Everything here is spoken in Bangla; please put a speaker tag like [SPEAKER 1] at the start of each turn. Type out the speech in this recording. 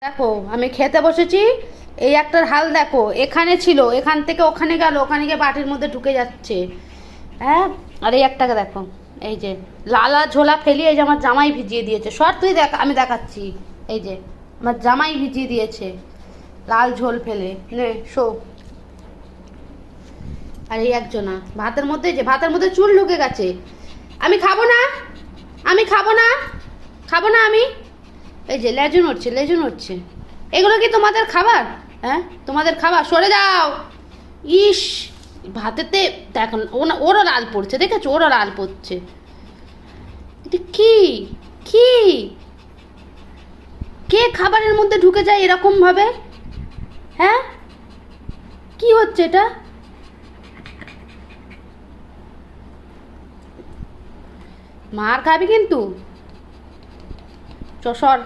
[SPEAKER 1] দেখো আমি খেতে বসেছি, এই একটার হাল দেখো, এখানে ছিল, এখান থেকে ওখানে গেল, ওখানে গিয়ে বাটির মধ্যে ঢুকে যাচ্ছে। হ্যাঁ, আর এই একটাকে দেখো, এই যে লালা ঝোলা ফেলি, এই যে আমার জামাই ভিজিয়ে দিয়েছে। সর তুই দেখ, আমি দেখাচ্ছি। এই যে আমার জামাই ভিজিয়ে দিয়েছে লাল ঝোল ফেলে, নে শো। আর এই একজনা ভাতের মধ্যে, যে ভাতের মধ্যে চুল ঢুকে গেছে। আমি খাবো না, আমি খাবো না, খাবো না আমি। এই যে লেজু নড়ছে, লেজু নড়ছে। এগুলো কি তোমাদের খাবার? হ্যাঁ, তোমাদের খাবার? সরে যাও। ইস, ভাতেতে দেখুন, ওরও লাল পড়ছে, দেখেছো? ওরও লাল পড়ছে। এটা কি? কি? কে খাবারের মধ্যে ঢুকে যায় এরকম ভাবে? হ্যাঁ, কি হচ্ছে এটা? মার খাবি কিন্তু। চ সর।